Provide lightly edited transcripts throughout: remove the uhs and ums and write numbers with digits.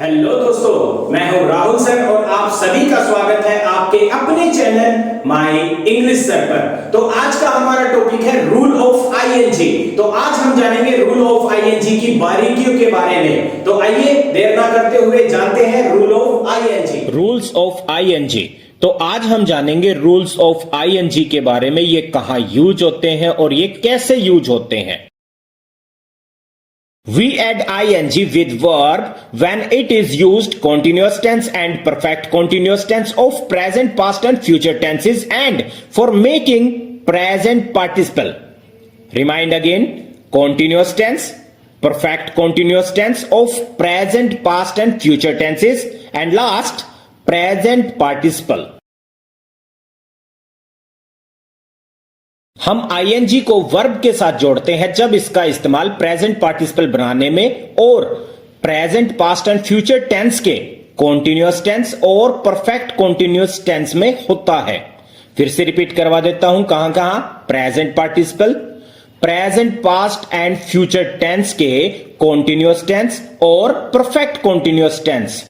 Hello दोस्तों, मैं हूं राहुल सर और आप सभी का स्वागत है आपके अपने चैनल माय इंग्लिश सर पर। तो आज का हमारा टॉपिक है रूल ऑफ आईएनजी। तो आज हम जानेंगे रूल ऑफ आईएनजी की बारीकियों के बारे में। तो आइए देर ना करते हुए जानते हैं rule of I N G. Rules of I N G. तो आज हम जानेंगे रूल्स ऑफ आईएनजी के बारे में, ये कहां यूज होते हैं और ये कैसे यूज होते हैं। We add ing with verb when it is used continuous tense and perfect continuous tense of present, past and future tenses and for making present participle. Remind again, continuous tense, perfect continuous tense of present, past and future tenses and last present participle. हम ING को verb के साथ जोड़ते हैं जब इसका इस्तेमाल present participle बनाने में और present, past and future tense के कॉन्टिन्यूअस टेंस और परफेक्ट कॉन्टिन्यूअस टेंस में होता है। फिर से रिपीट करवा देता हूं, कहां कहां? Present participle, present, past and future tense के कॉन्टिन्यूअस टेंस और perfect continuous tense.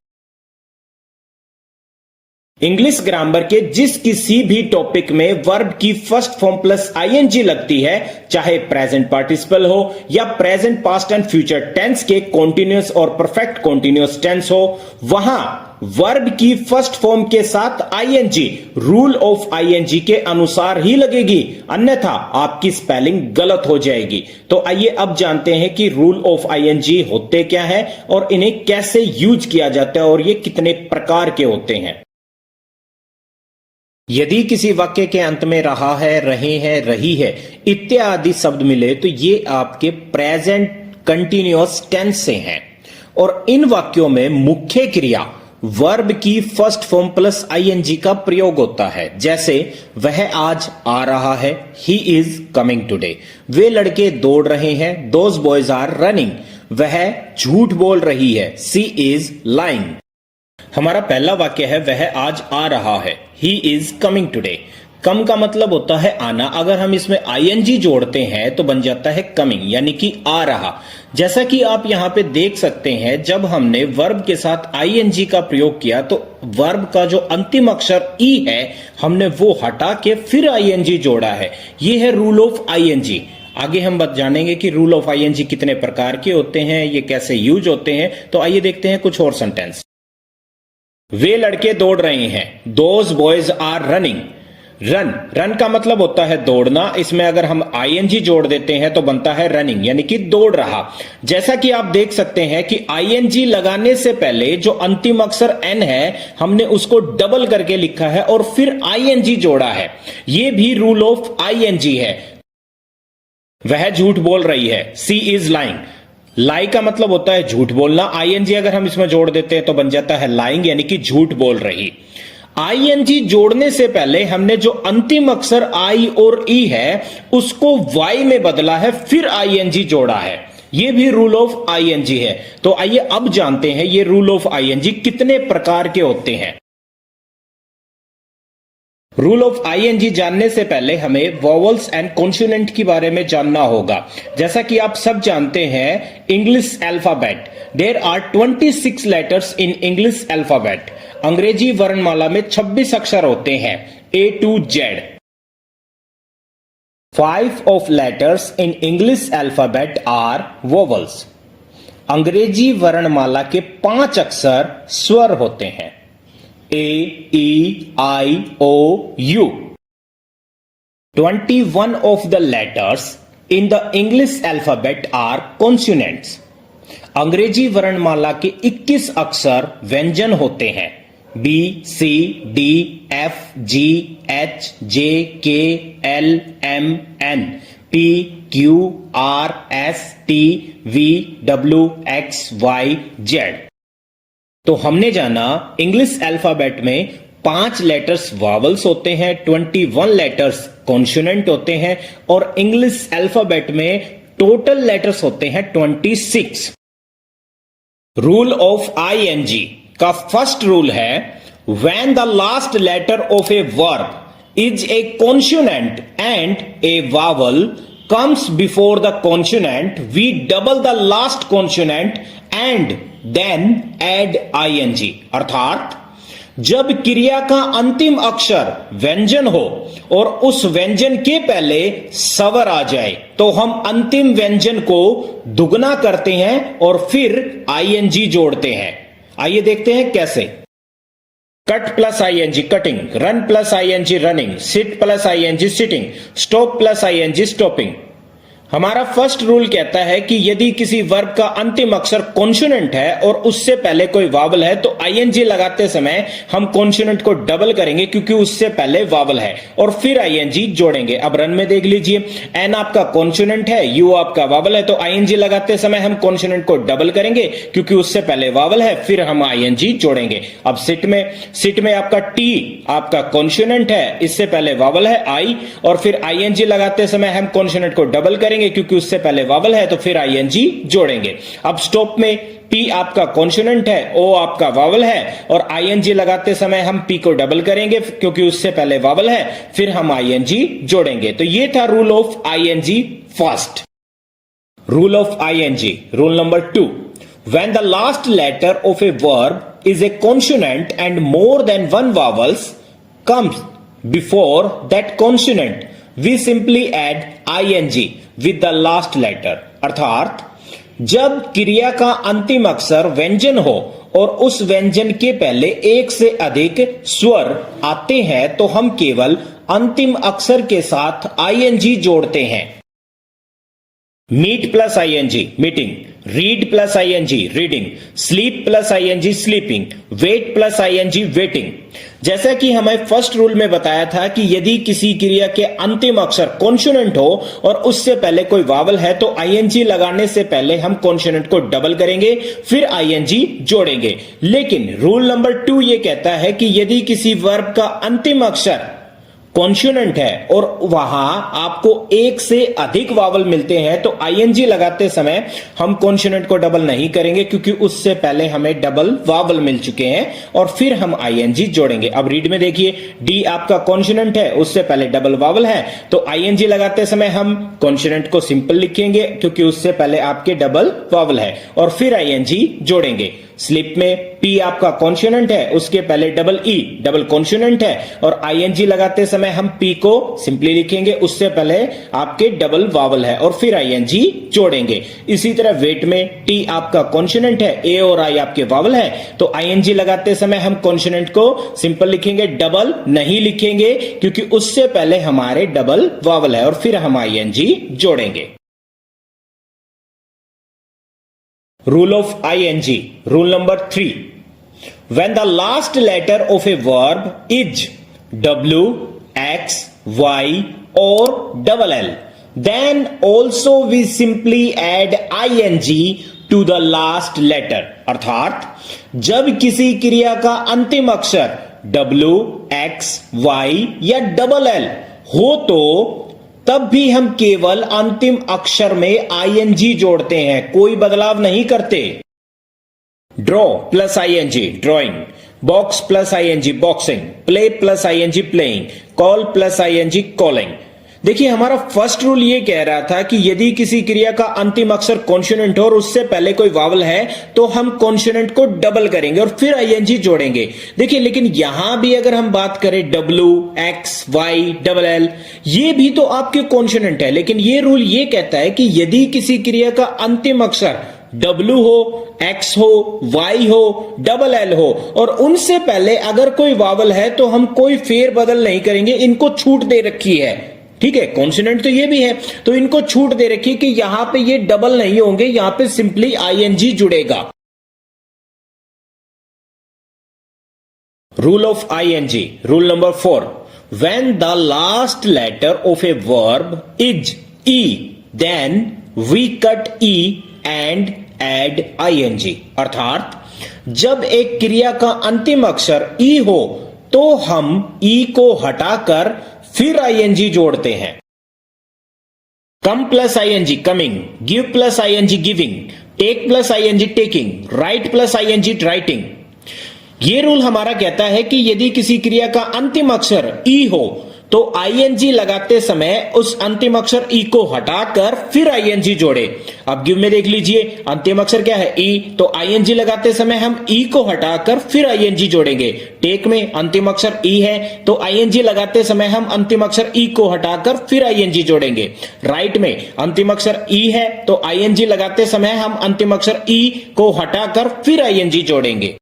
English grammar के जिस किसी भी टॉपिक में वर्ब की फर्स्ट फॉर्म प्लस आईएनजी लगती है, चाहे प्रेजेंट पार्टिसिपल हो या present, past and future tense के कॉन्टिन्यूअस और परफेक्ट कॉन्टिन्यूअस टेंस हो, वहां वर्ब की फर्स्ट फॉर्म के साथ आईएनजी रूल ऑफ आईएनजी के अनुसार ही लगेगी, अन्यथा आपकी स्पेलिंग गलत हो जाएगी। तो आइए अब जानते हैं कि रूल ऑफ आईएनजी होते क्या है और इन्हें कैसे यूज किया जाता है और ये कितने प्रकार के होते हैं। यदि किसी वाक्य के अंत में रहा है, रहे हैं, रही है इत्यादि शब्द मिले तो ये आपके प्रेजेंट कंटिन्यूअस टेंस से हैं और इन वाक्यों में मुख्य क्रिया वर्ब की फर्स्ट फॉर्म प्लस आईएनजी का प्रयोग होता है। जैसे वह आज आ रहा है, ही इज कमिंग टुडे। वे लड़के दौड़ रहे हैं, दोज बॉयज आर रनिंग। वह झूठ बोल रही है, सी इज लाइंग। हमारा पहला वाक्य है वह आज आ रहा है, ही इज कमिंग टुडे। कम का मतलब होता है आना, अगर हम इसमें आईएनजी जोड़ते हैं तो बन जाता है कमिंग, यानी कि आ रहा। जैसा कि आप यहां पे देख सकते हैं, जब हमने वर्ब के साथ आईएनजी का प्रयोग किया तो वर्ब का जो अंतिम अक्षर ई है हमने वो हटा के फिर आईएनजी जोड़ा है। ये है रूल ऑफ आईएनजी। आगे हम बात जानेंगे कि रूल ऑफ आईएनजी कितने प्रकार के होते हैं, ये कैसे यूज होते हैं। तो आइए देखते हैं कुछ और सेंटेंस। वे लड़के दौड़ रहे हैं, those boys are running. Run का मतलब होता है दौड़ना, इसमें अगर हम आईएनजी जोड़ देते हैं तो बनता है रनिंग, यानी कि दौड़ रहा। जैसा कि आप देख सकते हैं कि आईएनजी लगाने से पहले जो अंतिम अक्षर एन है हमने उसको डबल करके लिखा है और फिर आईएनजी जोड़ा है। यह भी रूल ऑफ आईएनजी है। वह झूठ बोल रही है, सी इज लाइंग। लाई का मतलब होता है झूठ बोलना, आईएनजी अगर हम इसमें जोड़ देते हैं तो बन जाता है लाइंग, यानी कि झूठ बोल रही। आईएनजी जोड़ने से पहले हमने जो अंतिम अक्षर आई और ई है उसको वाई में बदला है, फिर आईएनजी जोड़ा है। यह भी रूल ऑफ आईएनजी है। तो आइए अब जानते हैं ये रूल ऑफ आईएनजी कितने प्रकार के होते हैं। रूल ऑफ आईएनजी जानने से पहले हमें वॉवल्स एंड कॉन्सोनेंट के बारे में जानना होगा। जैसा कि आप सब जानते हैं, English alphabet, there are 26 letters in English alphabet. अंग्रेजी वर्णमाला में 26 अक्षर होते हैं, A to Z। 5 of letters in English alphabet are vowels। अंग्रेजी वर्णमाला के 5 अक्षर स्वर होते हैं, A, E, I, O, U। 21 of the letters in the English alphabet are consonants। अंग्रेजी वर्णमाला के 21 अक्षर व्यंजन होते हैं, B, C, D, F, G, H, J, K, L, M, N, P, Q, R, S, T, V, W, X, Y, Z। तो हमने जाना इंग्लिश अल्फाबेट में 5 लेटर्स वावल्स होते हैं, 21 लेटर्स कॉन्सोनेंट होते हैं और इंग्लिश अल्फाबेट में टोटल लेटर्स होते हैं 26। रूल ऑफ आईएनजी का फर्स्ट रूल है, when the last letter of a verb is a consonant and a vowel comes before the consonant, we double the last consonant and then add I N G, अर्थात जब क्रिया का अंतिम अक्षर व्यंजन हो और उस व्यंजन के पहले स्वर आ जाए तो हम अंतिम व्यंजन को दुगना करते हैं और फिर आईएनजी जोड़ते हैं। आइए देखते हैं कैसे। Cut plus I N G cutting, run plus I N G running, sit plus I N G sitting, stop plus I N G stopping. हमारा फर्स्ट रूल कहता है कि यदि किसी वर्ब का अंतिम अक्षर कॉन्सोनेंट है और उससे पहले कोई वावल है तो आईएनजी लगाते समय हम कॉन्सोनेंट को डबल करेंगे क्योंकि उससे पहले वावल है और फिर आईएनजी जोड़ेंगे। अब रन में देख लीजिए, एन आपका कॉन्सोनेंट है, यू आपका वावल है, तो आईएनजी लगाते समय हम कॉन्सोनेंट को डबल करेंगे क्योंकि उससे पहले वावल है, फिर हम आईएनजी जोड़ेंगे। अब सिट में आपका टी आपका कॉन्सोनेंट है, इससे पहले वावल है आई, और फिर आईएनजी लगाते समय हम कॉन्सोनेंट को डबल करेंगे क्योंकि उससे पहले वावल है, तो फिर आईएनजी जोड़ेंगे। अब स्टॉप में पी आपका कॉन्सोनेंट है, ओ आपका वावल है, और आईएनजी लगाते समय हम पी को डबल करेंगे क्योंकि उससे पहले वावल है, फिर हम आईएनजी जोड़ेंगे। तो ये था rule of I N G first. Rule of ING, rule number 2, when the last letter of a verb is a consonant and more than one vowels comes before that consonant, we simply add ing with the last letter। अर्थात जब क्रिया का अंतिम अक्षर व्यंजन हो और उस व्यंजन के पहले एक से अधिक स्वर आते हैं तो हम केवल अंतिम अक्षर के साथ आईएनजी जोड़ते हैं। Meet plus I N G meeting, read plus I N G reading, sleep plus I N G sleeping, wait plus I N G waiting. जैसा कि हमें फर्स्ट रूल में बताया था कि यदि किसी क्रिया के अंतिम अक्षर कॉन्सोनेंट हो और उससे पहले कोई वावल है तो आईएनजी लगाने से पहले हम कॉन्सोनेंट को डबल करेंगे, फिर आईएनजी जोड़ेंगे। लेकिन रूल नंबर 2 ये कहता है कि यदि किसी वर्ब का अंतिम अक्षर कॉन्सोनेंट है और वहां आपको एक से अधिक वावल मिलते हैं तो आईएनजी लगाते समय हम कॉन्सोनेंट को डबल नहीं करेंगे क्योंकि उससे पहले हमें डबल वावल मिल चुके हैं और फिर हम आईएनजी जोड़ेंगे। अब रीड में देखिए, डी आपका कॉन्सोनेंट है, उससे पहले डबल वावल है, तो आईएनजी लगाते समय हम कॉन्सोनेंट को सिंपल लिखेंगे क्योंकि उससे पहले आपके डबल वावल है और फिर आईएनजी जोड़ेंगे। स्लिप में पी आपका कॉन्सोनेंट है, उसके पहले डबल ई डबल कॉन्सोनेंट है और आईएनजी लगाते समय हम पी को सिंपली लिखेंगे, उससे पहले आपके डबल वावल है और फिर आईएनजी जोड़ेंगे। इसी तरह वेट में टी आपका कॉन्सोनेंट है, ए और आई आपके वावल है, तो आईएनजी लगाते समय हम कॉन्सोनेंट को सिंपल लिखेंगे, डबल नहीं लिखेंगे क्योंकि उससे पहले हमारे डबल वावल है और फिर हम आईएनजी जोड़ेंगे। Rule of ing, rule number 3, when the last letter of a verb is W, X, Y or double L, then also we simply add ing to the last letter। अर्थात जब किसी क्रिया का अंतिम अक्षर W, X, Y या double L हो तो तब भी हम केवल अंतिम अक्षर में आईएनजी जोड़ते हैं, कोई बदलाव नहीं करते। Draw plus I N G drawing, box plus I N G boxing, play plus I N G playing, call plus I N G calling. देखिए, हमारा फर्स्ट रूल ये कह रहा था कि यदि किसी क्रिया का अंतिम अक्षर कॉन्सोनेंट हो और उससे पहले कोई वावल है तो हम कॉन्सोनेंट को डबल करेंगे और फिर आईएनजी जोड़ेंगे। देखिए, लेकिन यहां भी अगर हम बात करें W, X, Y, double L, ये भी तो आपके कॉन्सोनेंट है, लेकिन ये रूल ये कहता है कि यदि किसी क्रिया का अंतिम अक्षर W हो, X हो, Y हो, डबल L हो और उनसे पहले अगर कोई वावल है तो हम कोई फेर बदल नहीं करेंगे, इनको छूट दे रखी है। ठीक है, कॉन्सोनेंट तो ये भी है तो इनको छूट दे रखी कि यहां पे ये डबल नहीं होंगे, यहां पे सिंपली आईएनजी जुड़ेगा। Rule of ING, rule number 4, when the last letter of a verb is E, then we cut E and add ing। अर्थात जब एक क्रिया का अंतिम अक्षर ई हो तो हम ई को हटाकर फिर आईएनजी जोड़ते हैं। Come plus ING coming, give plus ING giving, take plus ING taking, write plus ING writing. ये रूल हमारा कहता है कि यदि किसी क्रिया का अंतिम अक्षर ई हो तो आईएनजी लगाते समय उस अंतिम अक्षर ई को हटाकर फिर आईएनजी जोड़े। अब गिव में देख लीजिए, अंतिम अक्षर क्या है? ई, तो आईएनजी लगाते समय हम ई को हटाकर फिर आईएनजी जोड़ेंगे। टेक में अंतिम अक्षर ई है, तो आईएनजी लगाते समय हम अंतिम अक्षर ई को हटाकर फिर आईएनजी जोड़ेंगे। राइट में अंतिम अक्षर ई है, तो आईएनजी लगाते समय हम अंतिम अक्षर ई को हटाकर फिर आईएनजी जोड़ेंगे।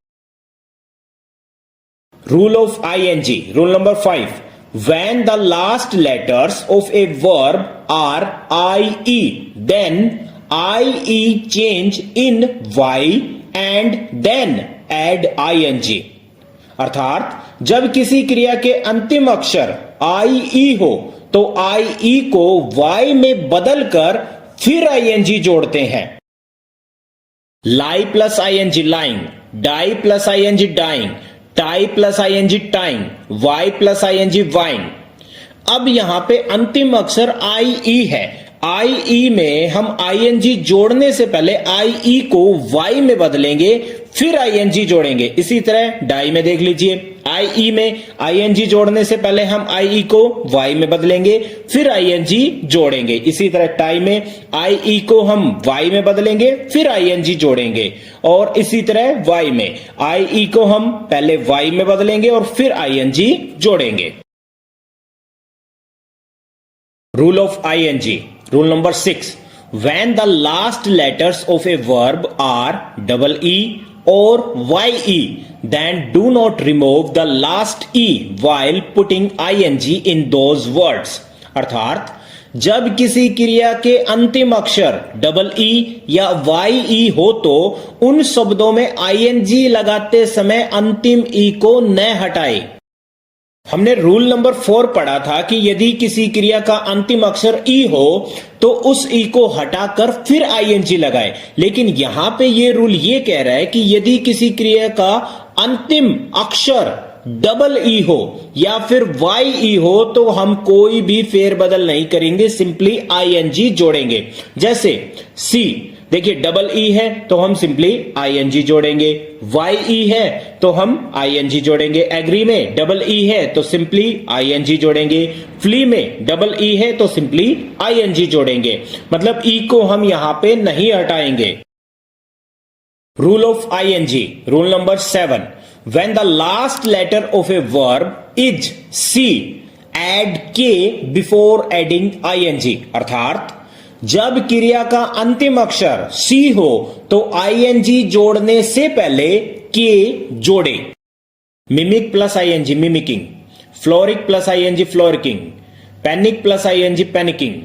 Rule of ing. Rule number 5. When the last letters of a verb are ie, then ie change in y and then add ing. अर्थात जब किसी क्रिया के अंतिम अक्षर ie हो तो ie को y में बदलकर फिर ing जोड़ते हैं। lie plus ing lying, die plus ing dying, tie plus I N G tying, vie plus I N G vying. अब यहां पे अंतिम अक्षर आई ई है। आई ई में हम आईएनजी जोड़ने से पहले आई ई को वाई में बदलेंगे, फिर आईएनजी जोड़ेंगे। इसी तरह डाई में देख लीजिए, आई ई में आईएनजी जोड़ने से पहले हम आई ई को वाई में बदलेंगे, फिर आईएनजी जोड़ेंगे। इसी तरह टाई में आई ई को हम वाई में बदलेंगे, फिर आईएनजी जोड़ेंगे। और इसी तरह वाई में आई ई को हम पहले वाई में बदलेंगे और फिर आईएनजी जोड़ेंगे। Rule of ING. Rule number 6. When the last letters of a verb are double E or YE, then do not remove the last E while putting ing in those words. अर्थात जब किसी क्रिया के अंतिम अक्षर double E या Y ई हो तो उन शब्दों में ing लगाते समय अंतिम ई को न हटाए। हमने रूल नंबर 4 पढ़ा था कि यदि किसी क्रिया का अंतिम अक्षर ई हो तो उस ई को हटाकर फिर आईएनजी लगाए। लेकिन यहां पे ये रूल ये कह रहा है कि यदि किसी क्रिया का अंतिम अक्षर डबल ई हो या फिर वाई ई हो तो हम कोई भी फेरबदल नहीं करेंगे, सिंपली आईएनजी जोड़ेंगे। जैसे सी, देखिए डबल ई है तो हम सिंपली आईएनजी जोड़ेंगे, वाई ई है तो हम आईएनजी जोड़ेंगे। एग्री में डबल ई है तो सिंपली आईएनजी जोड़ेंगे। फ्ली में डबल ई है तो सिंपली आईएनजी जोड़ेंगे, मतलब ई को हम यहां पे नहीं हटाएंगे। Rule of ING. Rule number 7. When the last letter of a verb is C, add K before adding ing. अर्थात जब क्रिया का अंतिम अक्षर C हो तो ing जोड़ने से पहले K जोड़े। Mimic plus ing mimicking, frolic plus ing frolicking, panic plus ing panicking.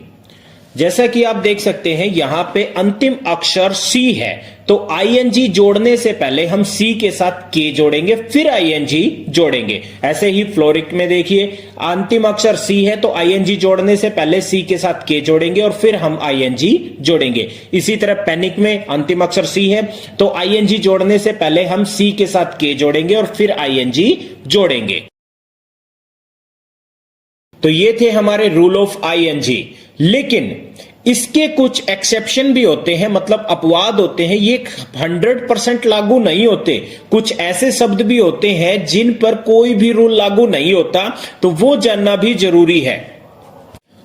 जैसा कि आप देख सकते हैं यहां पे अंतिम अक्षर C है तो ing जोड़ने से पहले हम C के साथ K जोड़ेंगे, फिर ing जोड़ेंगे। ऐसे ही फ्लोरिक में देखिए अंतिम अक्षर C है तो ing जोड़ने से पहले C के साथ K जोड़ेंगे और फिर हम ing जोड़ेंगे। इसी तरह पैनिक में अंतिम अक्षर C है तो ing जोड़ने से पहले हम C के साथ K जोड़ेंगे और फिर ing जोड़ेंगे। तो ये थे हमारे रूल ऑफ आईएनजी। लेकिन इसके कुछ एक्सेप्शन भी होते हैं, मतलब अपवाद होते हैं, ये 100% लागू नहीं होते। कुछ ऐसे शब्द भी होते हैं जिन पर कोई भी रूल लागू नहीं होता, तो वो जानना भी जरूरी है।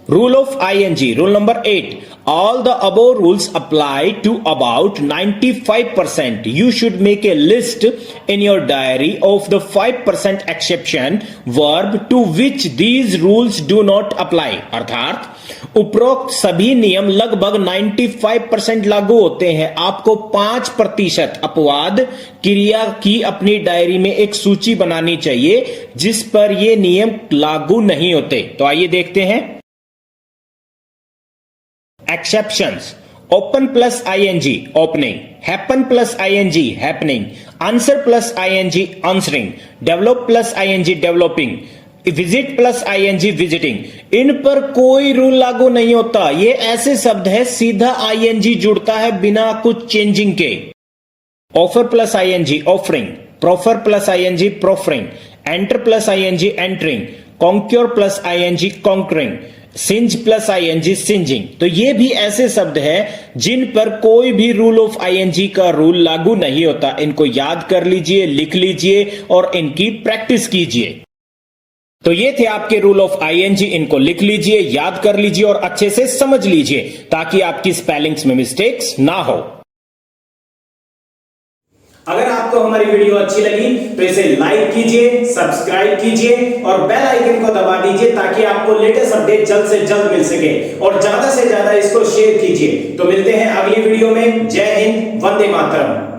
Rule of ING. Rule number 8. All the above rules apply to about 95%. You should make a list in your diary of the 5% exception verb to which these rules do not apply. अर्थात उपरोक्त सभी नियम लगभग 95% लागू होते हैं। आपको 5% अपवाद क्रिया की अपनी डायरी में एक सूची बनानी चाहिए जिस पर ये नियम लागू नहीं होते। तो आइए देखते हैं। Exceptions. Open plus ing opening, happen plus ing happening, answer plus ing answering, develop plus ing developing, visit plus ing visiting। इन पर कोई रूल लागू नहीं होता। ये ऐसे शब्द है सीधा ing जुड़ता है बिना कुछ चेंजिंग के। Offer plus ing offering, proffer plus ing proffering, enter plus ing entering, conquer plus ing conquering, singe plus ING singeing. तो ये भी ऐसे शब्द हैं जिन पर कोई भी रूल ऑफ आईएनजी का रूल लागू नहीं होता। इनको याद कर लीजिए, लिख लीजिए और इनकी प्रैक्टिस कीजिए। तो ये थे आपके रूल ऑफ आईएनजी। इनको लिख लीजिए, याद कर लीजिए और अच्छे से समझ लीजिए ताकि आपकी स्पेलिंग्स में मिस्टेक्स ना हो। अगर आपको हमारी वीडियो अच्छी लगी तो इसे लाइक कीजिए, सब्सक्राइब कीजिए और बेल आइकन को दबा दीजिए ताकि आपको लेटेस्ट अपडेट जल्द से जल्द मिल सके और ज्यादा से ज्यादा इसको शेयर कीजिए। तो मिलते हैं अगली वीडियो में। जय हिंद, वंदे मातरम।